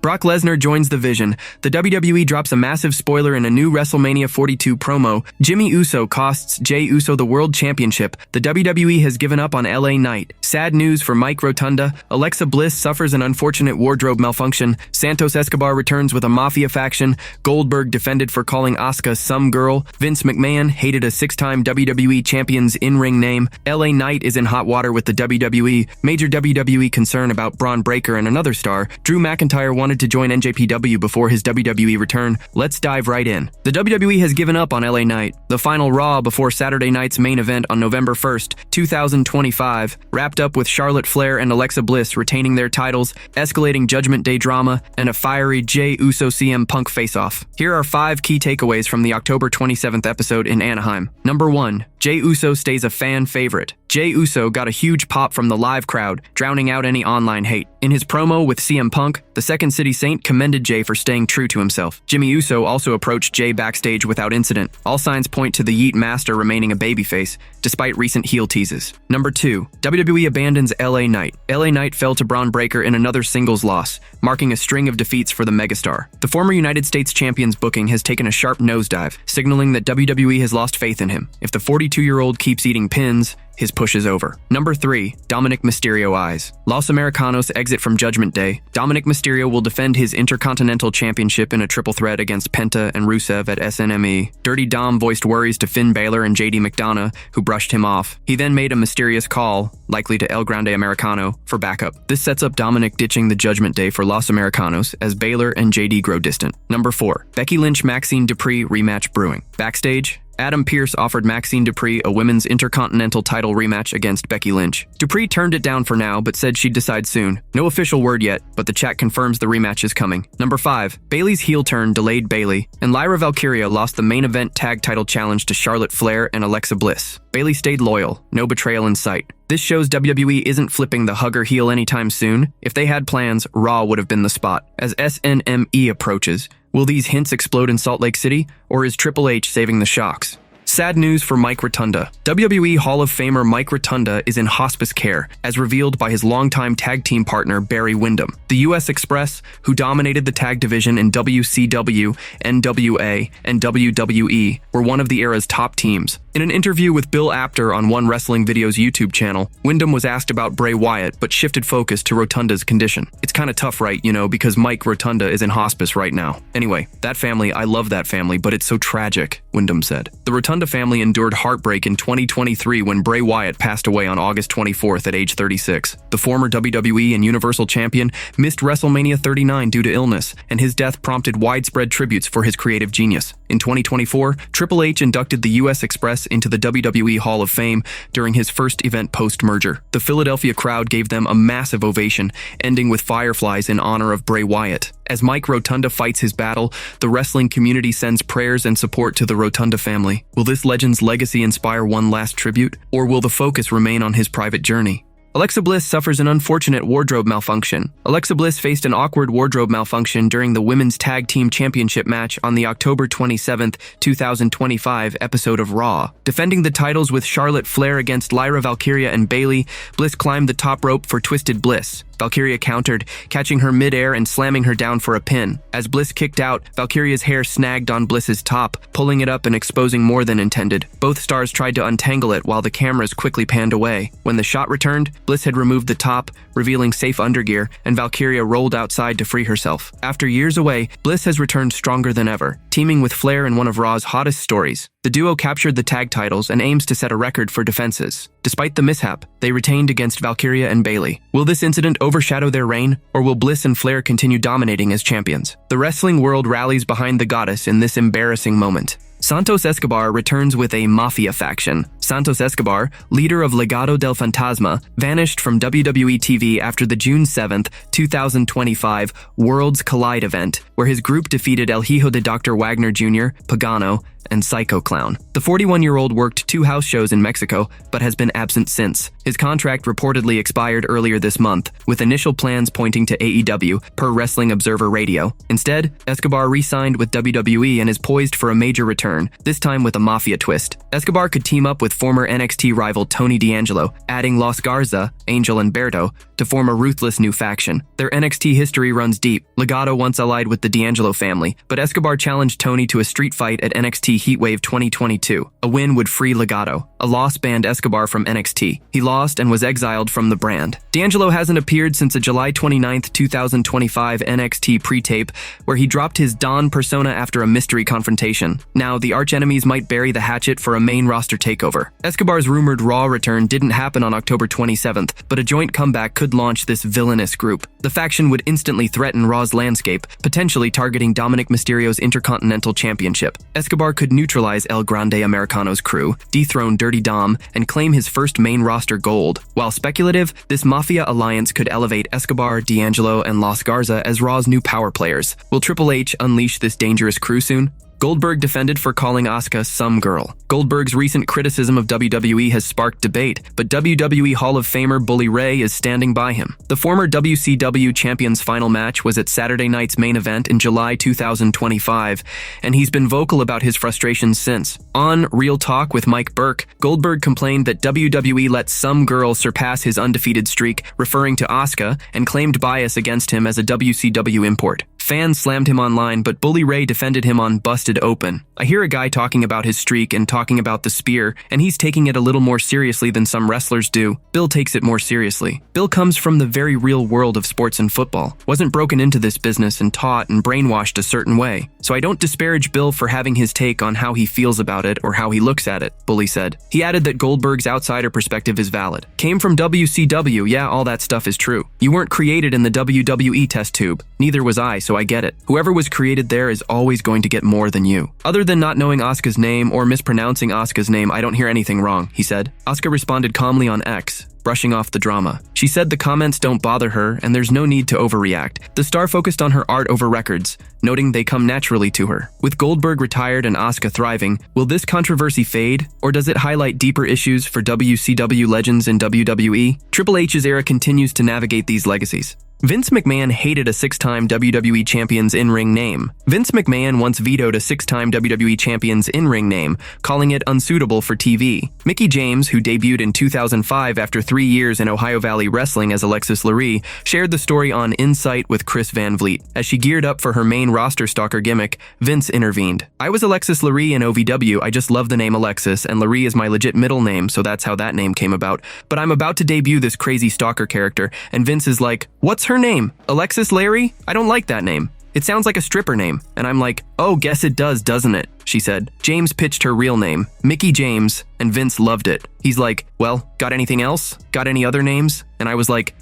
Brock Lesnar joins the Vision. The WWE drops a massive spoiler in a new WrestleMania 42 promo. Jimmy Uso costs Jey Uso the World Championship. The WWE has given up on LA Knight. Sad news for Mike Rotunda. Alexa Bliss suffers an unfortunate wardrobe malfunction. Santos Escobar returns with a mafia faction. Goldberg defended for calling Asuka some girl. Vince McMahon hated a 6-time WWE Champion's in-ring name. LA Knight is in hot water with the WWE. Major WWE concern about Bron Breakker and another star. Drew McIntyre wanted to join NJPW before his WWE return. Let's dive right in. The WWE has given up on LA Knight. The final Raw before Saturday night's main event on November 1st, 2025, wrapped up with Charlotte Flair and Alexa Bliss retaining their titles, escalating Judgment Day drama, and a fiery Jey Uso CM Punk face-off. Here are 5 key takeaways from the October 27th episode in Anaheim. Number 1. Jey Uso stays a fan favorite. Jey Uso got a huge pop from the live crowd, drowning out any online hate. In his promo with CM Punk, the Second City Saint commended Jey for staying true to himself. Jimmy Uso also approached Jey backstage without incident. All signs point to the Yeet Master remaining a babyface, despite recent heel teases. Number 2. WWE abandons LA Knight. LA Knight fell to Bron Breakker in another singles loss, marking a string of defeats for the megastar. The former United States Champion's booking has taken a sharp nosedive, signaling that WWE has lost faith in him. If the 42-year-old keeps eating pins, his push is over. Number 3. Dominic Mysterio eyes. Los Americanos exit from Judgment Day. Dominic Mysterio will defend his Intercontinental Championship in a triple threat against Penta and Rusev at SNME. Dirty Dom voiced worries to Finn Balor and JD McDonough, who brushed him off. He then made a mysterious call, likely to El Grande Americano, for backup. This sets up Dominic ditching the Judgment Day for Los Americanos as Balor and JD grow distant. Number 4. Becky Lynch-Maxine Dupree rematch brewing. Backstage, Adam Pearce offered Maxine Dupree a women's Intercontinental title rematch against Becky Lynch. Dupree turned it down for now, but said she'd decide soon. No official word yet, but the chat confirms the rematch is coming. Number 5. Bayley's heel turn delayed Bayley, and Lyra Valkyria lost the main event tag title challenge to Charlotte Flair and Alexa Bliss. Bayley stayed loyal, no betrayal in sight. This shows WWE isn't flipping the hugger heel anytime soon. If they had plans, Raw would have been the spot. As SNME approaches, will these hints explode in Salt Lake City, or is Triple H saving the shocks? Sad news for Mike Rotunda. WWE Hall of Famer Mike Rotunda is in hospice care, as revealed by his longtime tag team partner Barry Windham. The US Express, who dominated the tag division in WCW, NWA, and WWE, were one of the era's top teams. In an interview with Bill Apter on One Wrestling Video's YouTube channel, Windham was asked about Bray Wyatt, but shifted focus to Rotunda's condition. It's kinda tough, right, because Mike Rotunda is in hospice right now. Anyway, that family, I love that family, but it's so tragic, Windham said. The Rotunda family endured heartbreak in 2023 when Bray Wyatt passed away on August 24th at age 36. The former WWE and Universal Champion missed WrestleMania 39 due to illness, and his death prompted widespread tributes for his creative genius. In 2024, Triple H inducted the US Express into the WWE Hall of Fame during his first event post-merger. The Philadelphia crowd gave them a massive ovation, ending with fireflies in honor of Bray Wyatt. As Mike Rotunda fights his battle, the wrestling community sends prayers and support to the Rotunda family. Will this legend's legacy inspire one last tribute, or will the focus remain on his private journey? Alexa Bliss suffers an unfortunate wardrobe malfunction. Alexa Bliss faced an awkward wardrobe malfunction during the Women's Tag Team Championship match on the October 27th, 2025 episode of Raw. Defending the titles with Charlotte Flair against Lyra Valkyria and Bayley, Bliss climbed the top rope for Twisted Bliss. Valkyria countered, catching her mid-air and slamming her down for a pin. As Bliss kicked out, Valkyria's hair snagged on Bliss's top, pulling it up and exposing more than intended. Both stars tried to untangle it while the cameras quickly panned away. When the shot returned, Bliss had removed the top, revealing safe undergear, and Valkyria rolled outside to free herself. After years away, Bliss has returned stronger than ever, teaming with Flair in one of Raw's hottest stories. The duo captured the tag titles and aims to set a record for defenses. Despite the mishap, they retained against Valkyria and Bayley. Will this incident overshadow their reign, or will Bliss and Flair continue dominating as champions? The wrestling world rallies behind the goddess in this embarrassing moment. Santos Escobar returns with a mafia faction. Santos Escobar, leader of Legado del Fantasma, vanished from WWE TV after the June 7th, 2025 Worlds Collide event, where his group defeated El Hijo de Dr. Wagner Jr., Pagano, and Psycho Clown. The 41-year-old worked 2 house shows in Mexico, but has been absent since. His contract reportedly expired earlier this month, with initial plans pointing to AEW, per Wrestling Observer Radio. Instead, Escobar re-signed with WWE and is poised for a major return, this time with a mafia twist. Escobar could team up with former NXT rival Tony D'Angelo, adding Los Garza, Angel and Berto, to form a ruthless new faction. Their NXT history runs deep. Legado once allied with the D'Angelo family, but Escobar challenged Tony to a street fight at NXT Heatwave 2022. A win would free Legado. A loss banned Escobar from NXT. He lost and was exiled from the brand. D'Angelo hasn't appeared since a July 29, 2025 NXT pre-tape, where he dropped his Don persona after a mystery confrontation. Now, the archenemies might bury the hatchet for a main roster takeover. Escobar's rumored Raw return didn't happen on October 27th, but a joint comeback could launch this villainous group. The faction would instantly threaten Raw's landscape, potentially targeting Dominic Mysterio's Intercontinental Championship. Escobar could neutralize El Grande Americano's crew, dethrone Dirty Dom, and claim his first main roster gold. While speculative, this mafia alliance could elevate Escobar, D'Angelo, and Los Garza as Raw's new power players. Will Triple H unleash this dangerous crew soon? Goldberg defended for calling Asuka some girl. Goldberg's recent criticism of WWE has sparked debate, but WWE Hall of Famer Bully Ray is standing by him. The former WCW Champion's final match was at Saturday night's main event in July 2025, and he's been vocal about his frustrations since. On Real Talk with Mike Burke, Goldberg complained that WWE let some girl surpass his undefeated streak, referring to Asuka, and claimed bias against him as a WCW import. Fans slammed him online, but Bully Ray defended him on Busted Open. I hear a guy talking about his streak and talking about the spear, and he's taking it a little more seriously than some wrestlers do. Bill takes it more seriously. Bill comes from the very real world of sports and football, wasn't broken into this business and taught and brainwashed a certain way. So I don't disparage Bill for having his take on how he feels about it or how he looks at it, Bully said. He added that Goldberg's outsider perspective is valid. Came from WCW, yeah, all that stuff is true. You weren't created in the WWE test tube. Neither was I, so I get it. Whoever was created there is always going to get more than you. Other than not knowing Asuka's name or mispronouncing Asuka's name, I don't hear anything wrong, he said. Asuka responded calmly on X, brushing off the drama. She said the comments don't bother her and there's no need to overreact. The star focused on her art over records, noting they come naturally to her. With Goldberg retired and Asuka thriving, will this controversy fade, or does it highlight deeper issues for WCW legends in WWE? Triple H's era continues to navigate these legacies. Vince McMahon hated a 6-time WWE Champion's in-ring name. Vince McMahon once vetoed a 6-time WWE Champion's in-ring name, calling it unsuitable for TV. Mickie James, who debuted in 2005 after 3 years in Ohio Valley Wrestling as Alexis Lurie, shared the story on Insight with Chris Van Vliet. As she geared up for her main roster stalker gimmick, Vince intervened. I was Alexis Lurie in OVW, I just love the name Alexis, and Lurie is my legit middle name, so that's how that name came about. But I'm about to debut this crazy stalker character, and Vince is like, what's her name? Alexis Larry? I don't like that name. It sounds like a stripper name. And I'm like, oh, guess it does, doesn't it? She said. James pitched her real name, Mickie James, and Vince loved it. He's like, well, got anything else? Got any other names? And I was like,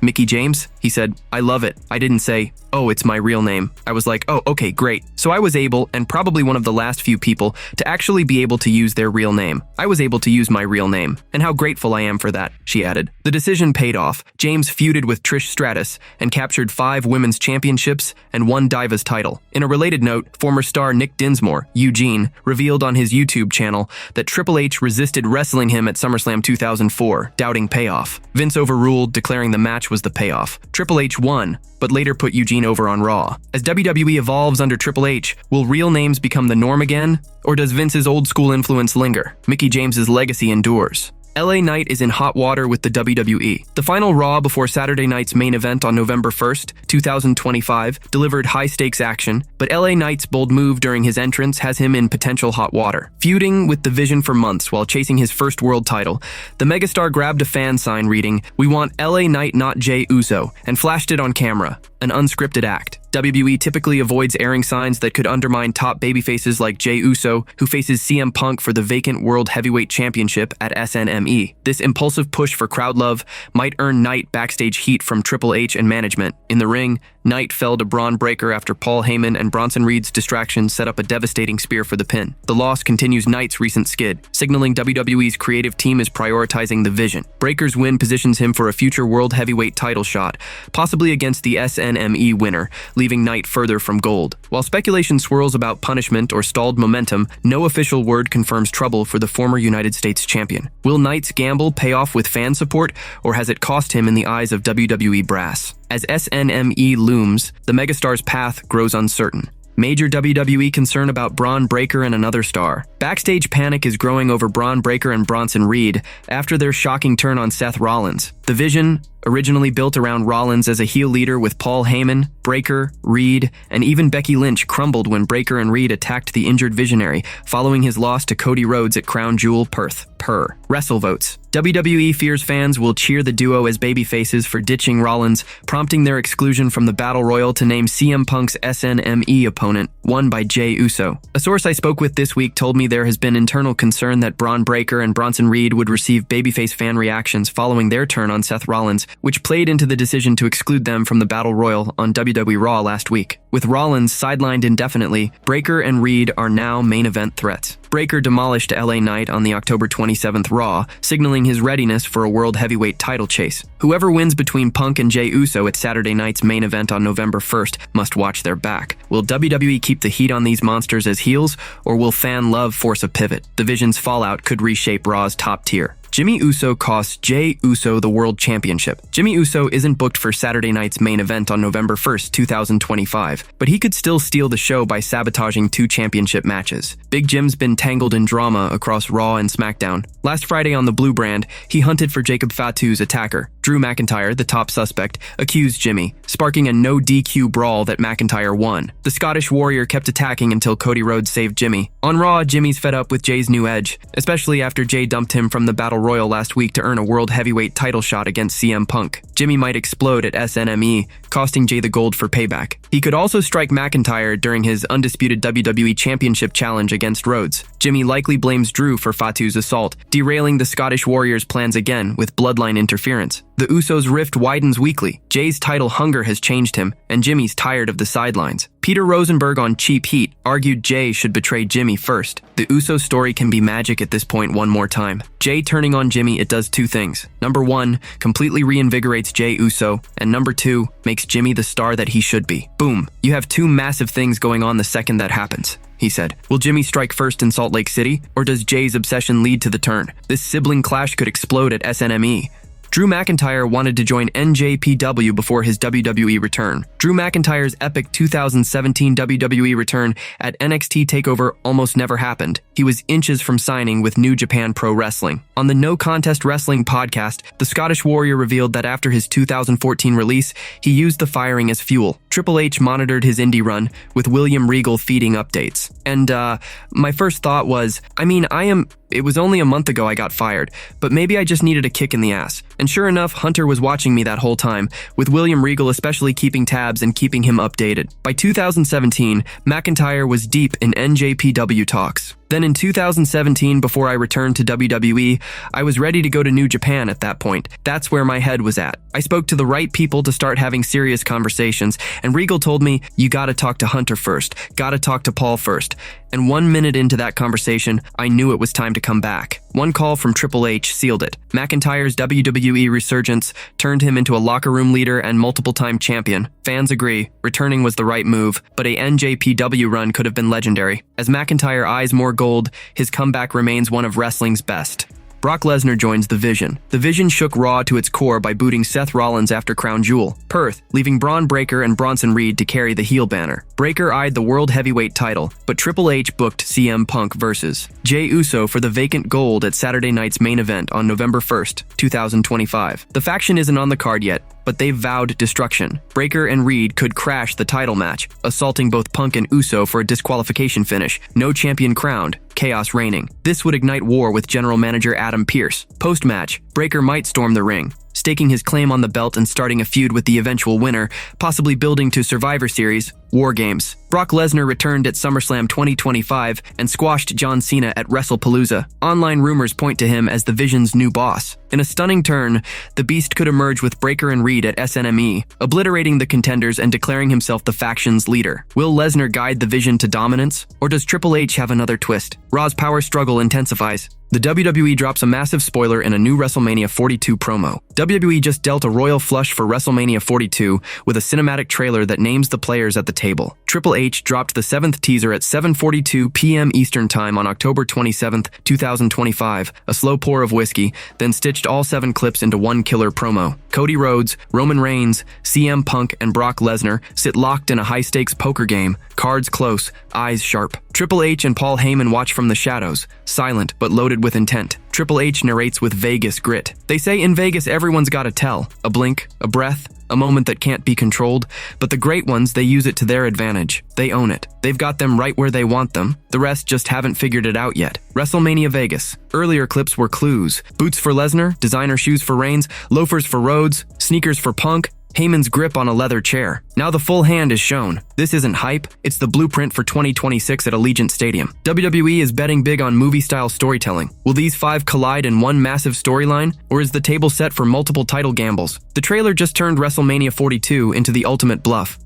Mickie James? He said, I love it. I didn't say, oh, it's my real name. I was like, oh, okay, great. So I was able, and probably one of the last few people, to actually be able to use their real name. I was able to use my real name, and how grateful I am for that, she added. The decision paid off. James feuded with Trish Stratus and captured 5 women's championships and 1 Divas title. In a related note, former star Nick Dinsmore, Eugene, revealed on his YouTube channel that Triple H resisted wrestling him at SummerSlam 2004, doubting payoff. Vince overruled, declaring the match was the payoff. Triple H won, but later put Eugene over on Raw. As WWE evolves under Triple H, will real names become the norm again? Or does Vince's old school influence linger? Mickie James's legacy endures. LA Knight is in hot water with the WWE. The final Raw before Saturday night's main event on November 1st, 2025, delivered high-stakes action, but LA Knight's bold move during his entrance has him in potential hot water. Feuding with The Vision for months while chasing his first world title, the megastar grabbed a fan sign reading, "We want LA Knight, not Jey Uso," and flashed it on camera, an unscripted act. WWE typically avoids airing signs that could undermine top babyfaces like Jey Uso, who faces CM Punk for the vacant World Heavyweight Championship at SNME. This impulsive push for crowd love might earn Knight backstage heat from Triple H and management. In the ring, Knight fell to Bron Breakker after Paul Heyman and Bronson Reed's distraction set up a devastating spear for the pin. The loss continues Knight's recent skid, signaling WWE's creative team is prioritizing the vision. Breakker's win positions him for a future World Heavyweight title shot, possibly against the SNME winner, leaving Knight further from gold. While speculation swirls about punishment or stalled momentum, no official word confirms trouble for the former United States champion. Will Knight's gamble pay off with fan support, or has it cost him in the eyes of WWE brass? As SNME looms, the megastar's path grows uncertain. Major WWE concern about Bron Breakker and another star. Backstage panic is growing over Bron Breakker and Bronson Reed after their shocking turn on Seth Rollins. The vision, originally built around Rollins as a heel leader with Paul Heyman, Breakker, Reed, and even Becky Lynch, crumbled when Breakker and Reed attacked the injured Visionary following his loss to Cody Rhodes at Crown Jewel Perth. WrestleVotes. WWE fears fans will cheer the duo as babyfaces for ditching Rollins, prompting their exclusion from the Battle Royal to name CM Punk's SNME opponent, won by Jey Uso. A source I spoke with this week told me there has been internal concern that Bron Breakker and Bronson Reed would receive babyface fan reactions following their turn on Seth Rollins, which played into the decision to exclude them from the Battle Royal on WWE Raw last week. With Rollins sidelined indefinitely, Breakker and Reed are now main event threats. Breakker demolished LA Knight on the October 27th Raw, signaling his readiness for a World Heavyweight title chase. Whoever wins between Punk and Jey Uso at Saturday night's main event on November 1st must watch their back. Will WWE keep the heat on these monsters as heels, or will fan love force a pivot? The Vision's fallout could reshape Raw's top tier. Jimmy Uso costs Jey Uso the World Championship. Jimmy Uso isn't booked for Saturday night's main event on November 1st, 2025, but he could still steal the show by sabotaging 2 championship matches. Big Jim's been tangled in drama across Raw and SmackDown. Last Friday on the Blue brand, he hunted for Jacob Fatu's attacker. Drew McIntyre, the top suspect, accused Jimmy, sparking a no DQ brawl that McIntyre won. The Scottish Warrior kept attacking until Cody Rhodes saved Jimmy. On Raw, Jimmy's fed up with Jey's new edge, especially after Jey dumped him from the Battle Royal last week to earn a World Heavyweight title shot against CM Punk. Jimmy might explode at SNME, costing Jey the gold for payback. He could also strike McIntyre during his undisputed WWE Championship challenge against Rhodes. Jimmy likely blames Drew for Fatu's assault, derailing the Scottish Warrior's plans again with bloodline interference. The Usos' rift widens weekly. Jey's title hunger has changed him, and Jimmy's tired of the sidelines. Peter Rosenberg on Cheap Heat argued Jey should betray Jimmy first. The Uso story can be magic at this point one more time. Jey turning on Jimmy, it does 2 things. Number 1, completely reinvigorates Jey Uso, and number 2, makes Jimmy the star that he should be. Boom. You have 2 massive things going on the second that happens, he said. Will Jimmy strike first in Salt Lake City, or does Jey's obsession lead to the turn? This sibling clash could explode at SNME. Drew McIntyre wanted to join NJPW before his WWE return. Drew McIntyre's epic 2017 WWE return at NXT TakeOver almost never happened. He was inches from signing with New Japan Pro Wrestling. On the No Contest Wrestling podcast, the Scottish Warrior revealed that after his 2014 release, he used the firing as fuel. Triple H monitored his indie run, with William Regal feeding updates. And, my first thought was, it was only a month ago I got fired, but maybe I just needed a kick in the ass. And sure enough, Hunter was watching me that whole time, with William Regal especially keeping tabs and keeping him updated. By 2017, McIntyre was deep in NJPW talks. Then in 2017, before I returned to WWE, I was ready to go to New Japan at that point. That's where my head was at. I spoke to the right people to start having serious conversations, and Regal told me, you gotta talk to Hunter first, gotta talk to Paul first. And 1 minute into that conversation, I knew it was time to come back. One call from Triple H sealed it. McIntyre's WWE resurgence turned him into a locker room leader and multiple-time champion. Fans agree, returning was the right move, but a NJPW run could have been legendary. As McIntyre eyes more gold, his comeback remains one of wrestling's best. Brock Lesnar joins The Vision. The Vision shook Raw to its core by booting Seth Rollins after Crown Jewel, Perth, leaving Bron Breakker and Bronson Reed to carry the heel banner. Breakker eyed the World Heavyweight title, but Triple H booked CM Punk vs. Jey Uso for the vacant gold at Saturday night's main event on November 1st, 2025. The faction isn't on the card yet, but they've vowed destruction. Breakker and Reed could crash the title match, assaulting both Punk and Uso for a disqualification finish. No champion crowned, chaos reigning. This would ignite war with general manager Adam Pearce. Post-match, Breakker might storm the ring, staking his claim on the belt and starting a feud with the eventual winner, possibly building to Survivor Series, War Games. Brock Lesnar returned at SummerSlam 2025 and squashed John Cena at WrestlePalooza. Online rumors point to him as the Vision's new boss. In a stunning turn, the Beast could emerge with Breakker and Reed at SNME, obliterating the contenders and declaring himself the faction's leader. Will Lesnar guide the Vision to dominance, or does Triple H have another twist? Raw's power struggle intensifies. The WWE drops a massive spoiler in a new WrestleMania 42 promo. WWE just dealt a royal flush for WrestleMania 42 with a cinematic trailer that names the players at the table. Triple H dropped the 7th teaser at 7:42 p.m. Eastern Time on October 27, 2025, a slow pour of whiskey, then stitched all 7 clips into one killer promo. Cody Rhodes, Roman Reigns, CM Punk, and Brock Lesnar sit locked in a high-stakes poker game, cards close, eyes sharp. Triple H and Paul Heyman watch from the shadows, silent but loaded with intent. Triple H narrates with Vegas grit. They say in Vegas everyone's got to tell. A blink, a breath, a moment that can't be controlled. But the great ones, they use it to their advantage. They own it. They've got them right where they want them. The rest just haven't figured it out yet. WrestleMania Vegas. Earlier clips were clues. Boots for Lesnar, designer shoes for Reigns, loafers for Rhodes, sneakers for Punk, Heyman's grip on a leather chair. Now the full hand is shown. This isn't hype, it's the blueprint for 2026 at Allegiant Stadium. WWE is betting big on movie-style storytelling. Will these 5 collide in one massive storyline, or is the table set for multiple title gambles? The trailer just turned WrestleMania 42 into the ultimate bluff.